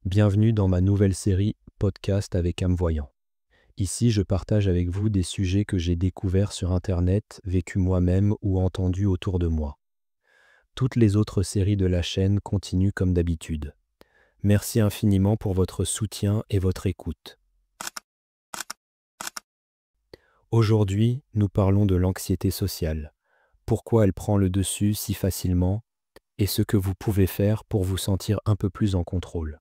Bienvenue dans ma nouvelle série Podcast avec âme voyant. Ici, je partage avec vous des sujets que j'ai découverts sur Internet, vécus moi-même ou entendus autour de moi. Toutes les autres séries de la chaîne continuent comme d'habitude. Merci infiniment pour votre soutien et votre écoute. Aujourd'hui, nous parlons de l'anxiété sociale, pourquoi elle prend le dessus si facilement et ce que vous pouvez faire pour vous sentir un peu plus en contrôle.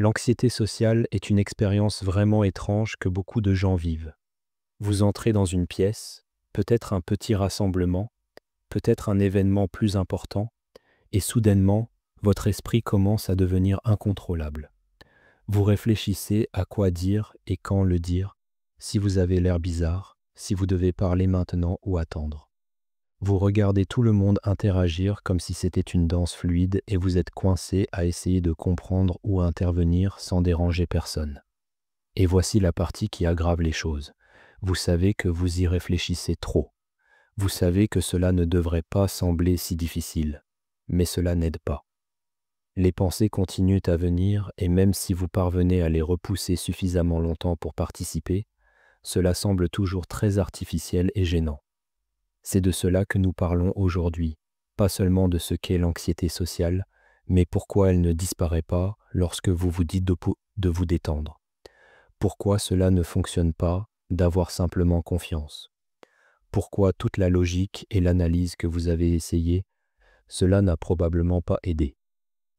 L'anxiété sociale est une expérience vraiment étrange que beaucoup de gens vivent. Vous entrez dans une pièce, peut-être un petit rassemblement, peut-être un événement plus important, et soudainement, votre esprit commence à devenir incontrôlable. Vous réfléchissez à quoi dire et quand le dire, si vous avez l'air bizarre, si vous devez parler maintenant ou attendre. Vous regardez tout le monde interagir comme si c'était une danse fluide et vous êtes coincé à essayer de comprendre ou intervenir sans déranger personne. Et voici la partie qui aggrave les choses. Vous savez que vous y réfléchissez trop. Vous savez que cela ne devrait pas sembler si difficile, mais cela n'aide pas. Les pensées continuent à venir et même si vous parvenez à les repousser suffisamment longtemps pour participer, cela semble toujours très artificiel et gênant. C'est de cela que nous parlons aujourd'hui, pas seulement de ce qu'est l'anxiété sociale, mais pourquoi elle ne disparaît pas lorsque vous vous dites de vous détendre. Pourquoi cela ne fonctionne pas d'avoir simplement confiance. Pourquoi toute la logique et l'analyse que vous avez essayé, cela n'a probablement pas aidé.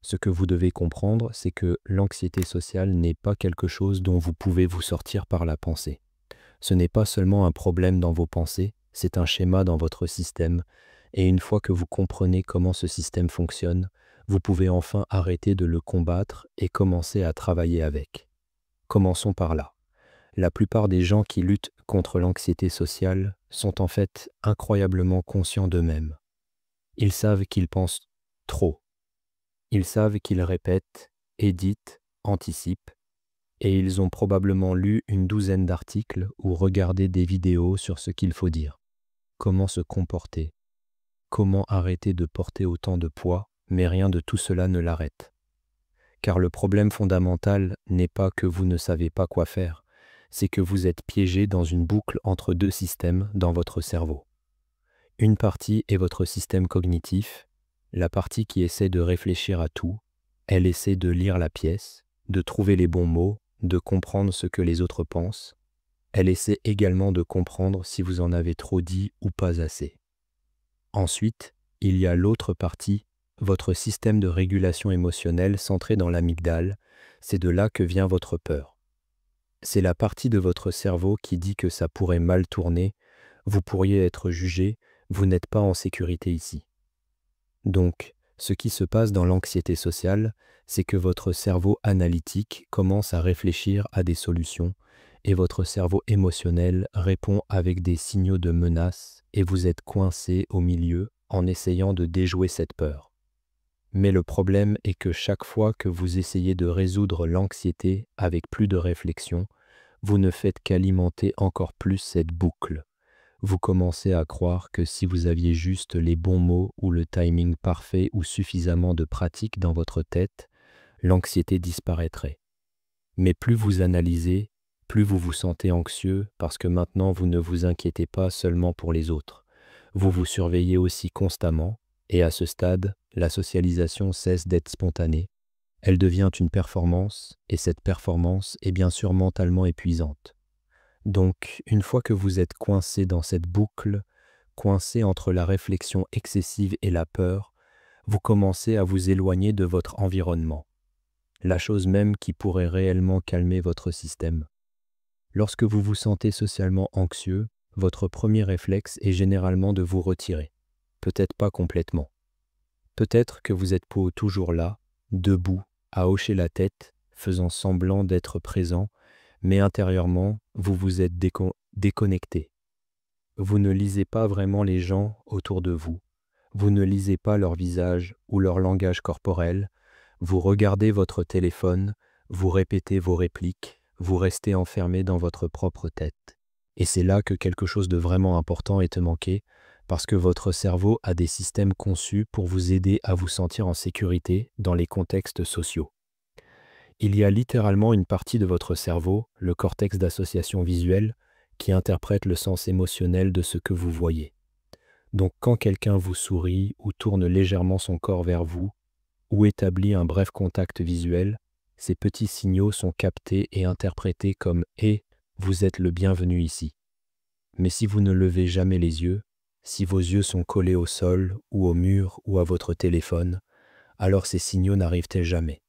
Ce que vous devez comprendre, c'est que l'anxiété sociale n'est pas quelque chose dont vous pouvez vous sortir par la pensée. Ce n'est pas seulement un problème dans vos pensées, c'est un schéma dans votre système, et une fois que vous comprenez comment ce système fonctionne, vous pouvez enfin arrêter de le combattre et commencer à travailler avec. Commençons par là. La plupart des gens qui luttent contre l'anxiété sociale sont en fait incroyablement conscients d'eux-mêmes. Ils savent qu'ils pensent trop. Ils savent qu'ils répètent, éditent, anticipent, et ils ont probablement lu une douzaine d'articles ou regardé des vidéos sur ce qu'il faut dire. Comment se comporter, comment arrêter de porter autant de poids, mais rien de tout cela ne l'arrête. Car le problème fondamental n'est pas que vous ne savez pas quoi faire, c'est que vous êtes piégé dans une boucle entre deux systèmes dans votre cerveau. Une partie est votre système cognitif, la partie qui essaie de réfléchir à tout, elle essaie de lire la pièce, de trouver les bons mots, de comprendre ce que les autres pensent. Elle essaie également de comprendre si vous en avez trop dit ou pas assez. Ensuite, il y a l'autre partie, votre système de régulation émotionnelle centré dans l'amygdale, c'est de là que vient votre peur. C'est la partie de votre cerveau qui dit que ça pourrait mal tourner, vous pourriez être jugé, vous n'êtes pas en sécurité ici. Donc, ce qui se passe dans l'anxiété sociale, c'est que votre cerveau analytique commence à réfléchir à des solutions, et votre cerveau émotionnel répond avec des signaux de menace et vous êtes coincé au milieu en essayant de déjouer cette peur. Mais le problème est que chaque fois que vous essayez de résoudre l'anxiété avec plus de réflexion, vous ne faites qu'alimenter encore plus cette boucle. Vous commencez à croire que si vous aviez juste les bons mots ou le timing parfait ou suffisamment de pratique dans votre tête, l'anxiété disparaîtrait. Mais plus vous analysez, plus vous vous sentez anxieux parce que maintenant vous ne vous inquiétez pas seulement pour les autres. Vous vous surveillez aussi constamment et à ce stade, la socialisation cesse d'être spontanée. Elle devient une performance et cette performance est bien sûr mentalement épuisante. Donc, une fois que vous êtes coincé dans cette boucle, coincé entre la réflexion excessive et la peur, vous commencez à vous éloigner de votre environnement, la chose même qui pourrait réellement calmer votre système. Lorsque vous vous sentez socialement anxieux, votre premier réflexe est généralement de vous retirer. Peut-être pas complètement. Peut-être que vous êtes toujours là, debout, à hocher la tête, faisant semblant d'être présent, mais intérieurement, vous vous êtes déconnecté. Vous ne lisez pas vraiment les gens autour de vous. Vous ne lisez pas leur visage ou leur langage corporel. Vous regardez votre téléphone, vous répétez vos répliques, vous restez enfermé dans votre propre tête. Et c'est là que quelque chose de vraiment important est manqué, parce que votre cerveau a des systèmes conçus pour vous aider à vous sentir en sécurité dans les contextes sociaux. Il y a littéralement une partie de votre cerveau, le cortex d'association visuelle, qui interprète le sens émotionnel de ce que vous voyez. Donc quand quelqu'un vous sourit ou tourne légèrement son corps vers vous, ou établit un bref contact visuel, ces petits signaux sont captés et interprétés comme « et vous êtes le bienvenu ici ». Mais si vous ne levez jamais les yeux, si vos yeux sont collés au sol ou au mur ou à votre téléphone, alors ces signaux n'arrivent-ils jamais.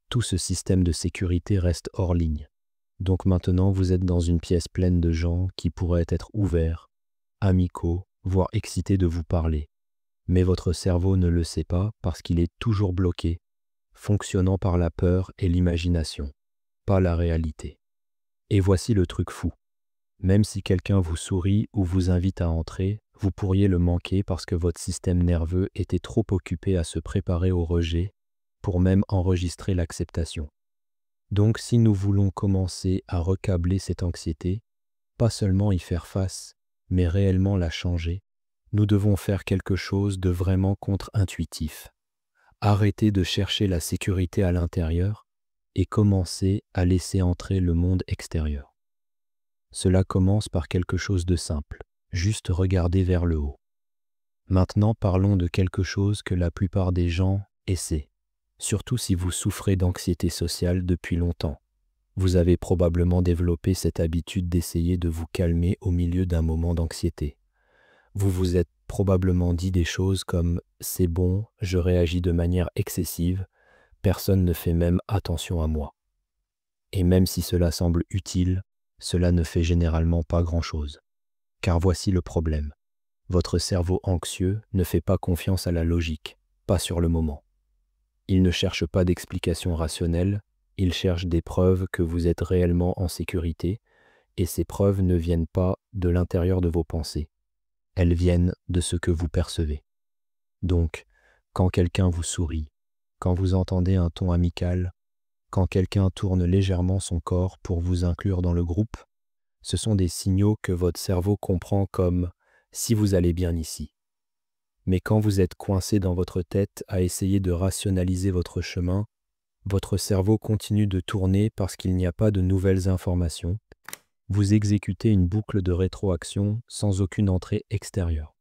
Tout ce système de sécurité reste hors ligne. Donc maintenant vous êtes dans une pièce pleine de gens qui pourraient être ouverts, amicaux, voire excités de vous parler. Mais votre cerveau ne le sait pas parce qu'il est toujours bloqué, fonctionnant par la peur et l'imagination, pas la réalité. Et voici le truc fou. Même si quelqu'un vous sourit ou vous invite à entrer, vous pourriez le manquer parce que votre système nerveux était trop occupé à se préparer au rejet pour même enregistrer l'acceptation. Donc si nous voulons commencer à recabler cette anxiété, pas seulement y faire face, mais réellement la changer, nous devons faire quelque chose de vraiment contre-intuitif. Arrêter de chercher la sécurité à l'intérieur et commencer à laisser entrer le monde extérieur. Cela commence par quelque chose de simple, juste regarder vers le haut. Maintenant parlons de quelque chose que la plupart des gens essaient, surtout si vous souffrez d'anxiété sociale depuis longtemps. Vous avez probablement développé cette habitude d'essayer de vous calmer au milieu d'un moment d'anxiété. Vous vous êtes probablement dit des choses comme « c'est bon, je réagis de manière excessive, personne ne fait même attention à moi ». Et même si cela semble utile, cela ne fait généralement pas grand-chose. Car voici le problème. Votre cerveau anxieux ne fait pas confiance à la logique, pas sur le moment. Il ne cherche pas d'explication rationnelle, il cherche des preuves que vous êtes réellement en sécurité, et ces preuves ne viennent pas de l'intérieur de vos pensées. Elles viennent de ce que vous percevez. Donc, quand quelqu'un vous sourit, quand vous entendez un ton amical, quand quelqu'un tourne légèrement son corps pour vous inclure dans le groupe, ce sont des signaux que votre cerveau comprend comme « si vous allez bien ici ». Mais quand vous êtes coincé dans votre tête à essayer de rationaliser votre chemin, votre cerveau continue de tourner parce qu'il n'y a pas de nouvelles informations. Vous exécutez une boucle de rétroaction sans aucune entrée extérieure.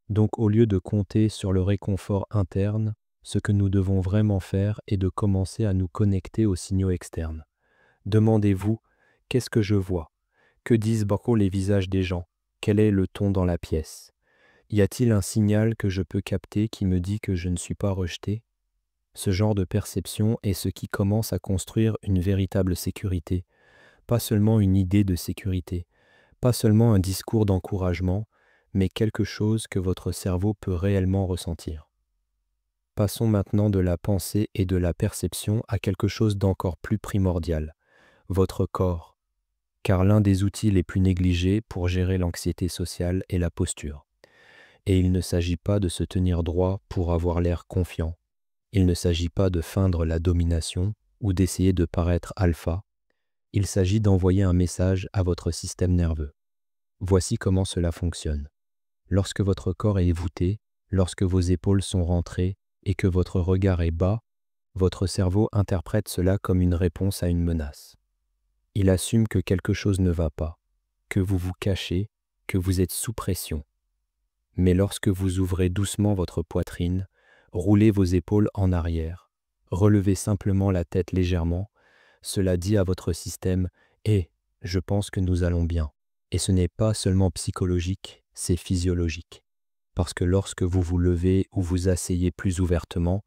Donc au lieu de compter sur le réconfort interne, ce que nous devons vraiment faire est de commencer à nous connecter aux signaux externes. Demandez-vous, qu'est-ce que je vois? Que disent beaucoup les visages des gens? Quel est le ton dans la pièce? Y a-t-il un signal que je peux capter qui me dit que je ne suis pas rejeté? Ce genre de perception est ce qui commence à construire une véritable sécurité, pas seulement une idée de sécurité, pas seulement un discours d'encouragement, mais quelque chose que votre cerveau peut réellement ressentir. Passons maintenant de la pensée et de la perception à quelque chose d'encore plus primordial, votre corps, car l'un des outils les plus négligés pour gérer l'anxiété sociale est la posture. Et il ne s'agit pas de se tenir droit pour avoir l'air confiant, il ne s'agit pas de feindre la domination ou d'essayer de paraître alpha, il s'agit d'envoyer un message à votre système nerveux. Voici comment cela fonctionne. Lorsque votre corps est voûté, lorsque vos épaules sont rentrées et que votre regard est bas, votre cerveau interprète cela comme une réponse à une menace. Il assume que quelque chose ne va pas, que vous vous cachez, que vous êtes sous pression. Mais lorsque vous ouvrez doucement votre poitrine, roulez vos épaules en arrière, relevez simplement la tête légèrement, cela dit à votre système « Eh, je pense que nous allons bien ». Et ce n'est pas seulement psychologique, c'est physiologique. Parce que lorsque vous vous levez ou vous asseyez plus ouvertement,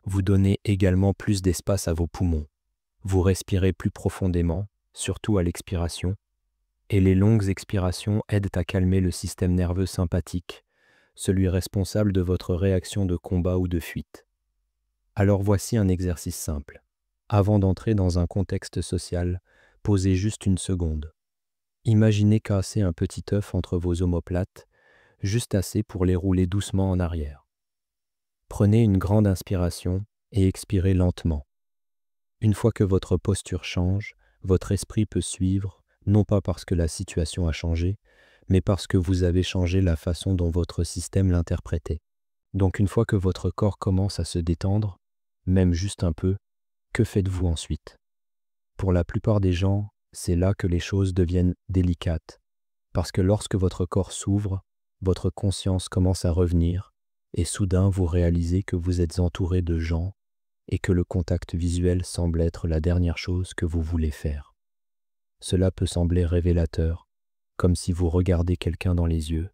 vous donnez également plus d'espace à vos poumons. Vous respirez plus profondément, surtout à l'expiration, et les longues expirations aident à calmer le système nerveux sympathique, celui responsable de votre réaction de combat ou de fuite. Alors voici un exercice simple. Avant d'entrer dans un contexte social, posez juste une seconde. Imaginez casser un petit œuf entre vos omoplates, juste assez pour les rouler doucement en arrière. Prenez une grande inspiration et expirez lentement. Une fois que votre posture change, votre esprit peut suivre, non pas parce que la situation a changé, mais parce que vous avez changé la façon dont votre système l'interprétait. Donc une fois que votre corps commence à se détendre, même juste un peu, Que faites-vous ensuite? Pour la plupart des gens, c'est là que les choses deviennent délicates, parce que lorsque votre corps s'ouvre, votre conscience commence à revenir, et soudain vous réalisez que vous êtes entouré de gens et que le contact visuel semble être la dernière chose que vous voulez faire. Cela peut sembler révélateur, comme si vous regardez quelqu'un dans les yeux.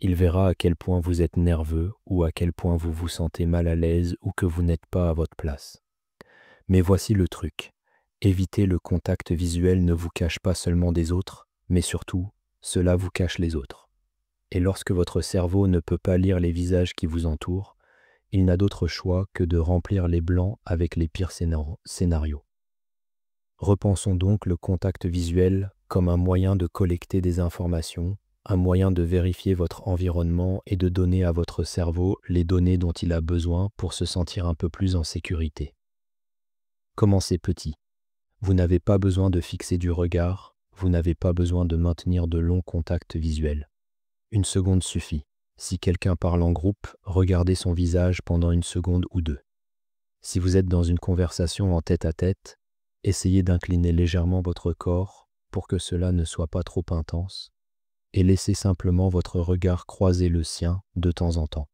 Il verra à quel point vous êtes nerveux ou à quel point vous vous sentez mal à l'aise ou que vous n'êtes pas à votre place. Mais voici le truc. Éviter le contact visuel ne vous cache pas seulement des autres, mais surtout, cela vous cache les autres. Et lorsque votre cerveau ne peut pas lire les visages qui vous entourent, il n'a d'autre choix que de remplir les blancs avec les pires scénarios. Repensons donc le contact visuel comme un moyen de collecter des informations, un moyen de vérifier votre environnement et de donner à votre cerveau les données dont il a besoin pour se sentir un peu plus en sécurité. Commencez petit. Vous n'avez pas besoin de fixer du regard, vous n'avez pas besoin de maintenir de longs contacts visuels. Une seconde suffit. Si quelqu'un parle en groupe, regardez son visage pendant une seconde ou deux. Si vous êtes dans une conversation en tête-à-tête, essayez d'incliner légèrement votre corps pour que cela ne soit pas trop intense et laissez simplement votre regard croiser le sien de temps en temps.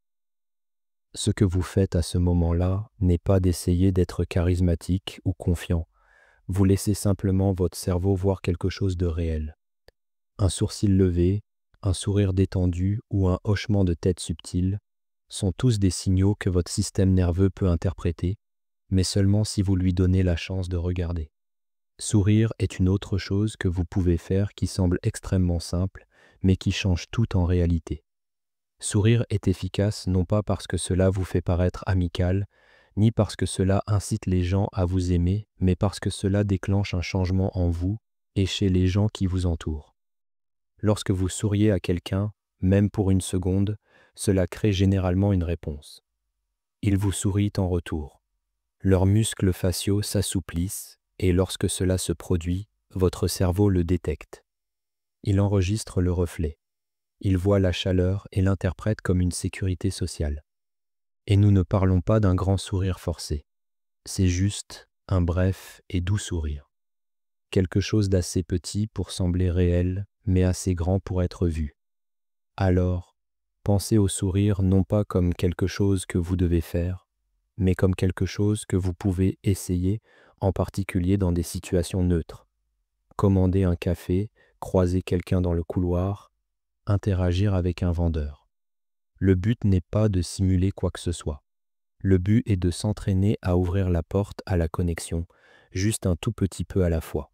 Ce que vous faites à ce moment-là n'est pas d'essayer d'être charismatique ou confiant. Vous laissez simplement votre cerveau voir quelque chose de réel. Un sourcil levé, un sourire détendu ou un hochement de tête subtil sont tous des signaux que votre système nerveux peut interpréter, mais seulement si vous lui donnez la chance de regarder. Sourire est une autre chose que vous pouvez faire qui semble extrêmement simple, mais qui change tout en réalité. Sourire est efficace non pas parce que cela vous fait paraître amical, ni parce que cela incite les gens à vous aimer, mais parce que cela déclenche un changement en vous et chez les gens qui vous entourent. Lorsque vous souriez à quelqu'un, même pour une seconde, cela crée généralement une réponse. Ils vous sourient en retour. Leurs muscles faciaux s'assouplissent et lorsque cela se produit, votre cerveau le détecte. Il enregistre le reflet. Il voit la chaleur et l'interprète comme une sécurité sociale. Et nous ne parlons pas d'un grand sourire forcé. C'est juste un bref et doux sourire. Quelque chose d'assez petit pour sembler réel, mais assez grand pour être vu. Alors, pensez au sourire non pas comme quelque chose que vous devez faire, mais comme quelque chose que vous pouvez essayer, en particulier dans des situations neutres. Commander un café, croiser quelqu'un dans le couloir, interagir avec un vendeur. Le but n'est pas de simuler quoi que ce soit. Le but est de s'entraîner à ouvrir la porte à la connexion, juste un tout petit peu à la fois.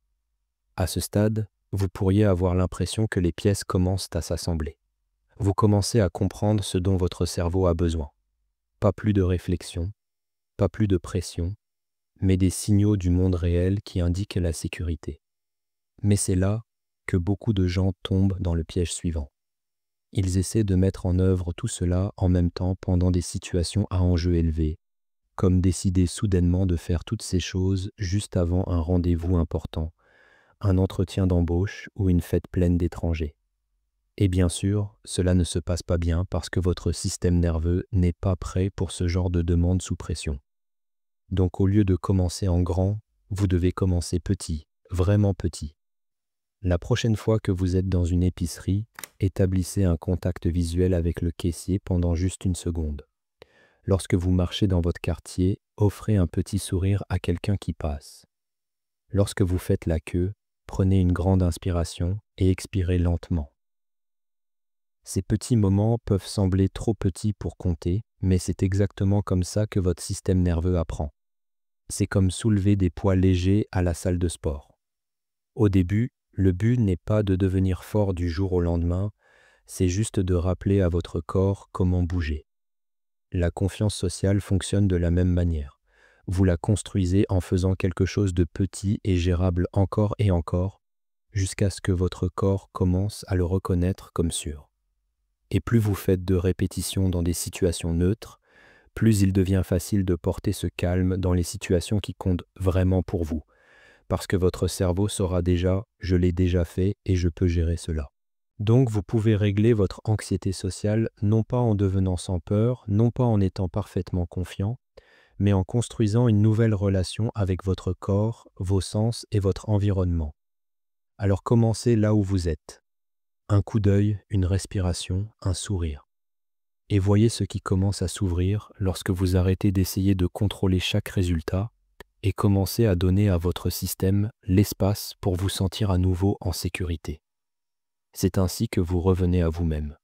À ce stade, vous pourriez avoir l'impression que les pièces commencent à s'assembler. Vous commencez à comprendre ce dont votre cerveau a besoin. Pas plus de réflexion, pas plus de pression, mais des signaux du monde réel qui indiquent la sécurité. Mais c'est là que beaucoup de gens tombent dans le piège suivant. Ils essaient de mettre en œuvre tout cela en même temps pendant des situations à enjeu élevé, comme décider soudainement de faire toutes ces choses juste avant un rendez-vous important, un entretien d'embauche ou une fête pleine d'étrangers. Et bien sûr, cela ne se passe pas bien parce que votre système nerveux n'est pas prêt pour ce genre de demande sous pression. Donc au lieu de commencer en grand, vous devez commencer petit, vraiment petit. La prochaine fois que vous êtes dans une épicerie, établissez un contact visuel avec le caissier pendant juste une seconde. Lorsque vous marchez dans votre quartier, offrez un petit sourire à quelqu'un qui passe. Lorsque vous faites la queue, prenez une grande inspiration et expirez lentement. Ces petits moments peuvent sembler trop petits pour compter, mais c'est exactement comme ça que votre système nerveux apprend. C'est comme soulever des poids légers à la salle de sport. Au début, le but n'est pas de devenir fort du jour au lendemain, c'est juste de rappeler à votre corps comment bouger. La confiance sociale fonctionne de la même manière. Vous la construisez en faisant quelque chose de petit et gérable encore et encore, jusqu'à ce que votre corps commence à le reconnaître comme sûr. Et plus vous faites de répétitions dans des situations neutres, plus il devient facile de porter ce calme dans les situations qui comptent vraiment pour vous, parce que votre cerveau saura déjà « je l'ai déjà fait et je peux gérer cela ». Donc vous pouvez régler votre anxiété sociale non pas en devenant sans peur, non pas en étant parfaitement confiant, mais en construisant une nouvelle relation avec votre corps, vos sens et votre environnement. Alors commencez là où vous êtes. Un coup d'œil, une respiration, un sourire. Et voyez ce qui commence à s'ouvrir lorsque vous arrêtez d'essayer de contrôler chaque résultat et commencez à donner à votre système l'espace pour vous sentir à nouveau en sécurité. C'est ainsi que vous revenez à vous-même.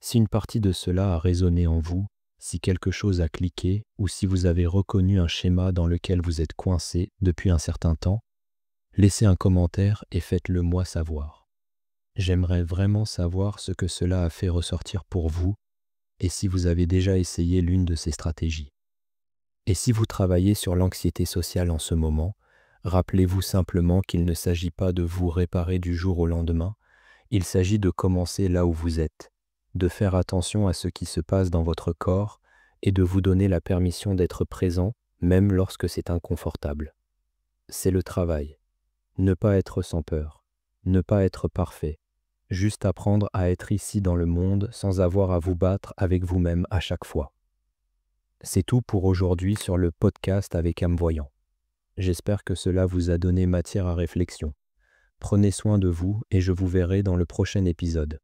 Si une partie de cela a résonné en vous, si quelque chose a cliqué ou si vous avez reconnu un schéma dans lequel vous êtes coincé depuis un certain temps, laissez un commentaire et faites-le moi savoir. J'aimerais vraiment savoir ce que cela a fait ressortir pour vous et si vous avez déjà essayé l'une de ces stratégies. Et si vous travaillez sur l'anxiété sociale en ce moment, rappelez-vous simplement qu'il ne s'agit pas de vous réparer du jour au lendemain, il s'agit de commencer là où vous êtes, de faire attention à ce qui se passe dans votre corps et de vous donner la permission d'être présent même lorsque c'est inconfortable. C'est le travail. Ne pas être sans peur, ne pas être parfait, juste apprendre à être ici dans le monde sans avoir à vous battre avec vous-même à chaque fois. C'est tout pour aujourd'hui sur le podcast avec âme voyant. J'espère que cela vous a donné matière à réflexion. Prenez soin de vous et je vous verrai dans le prochain épisode.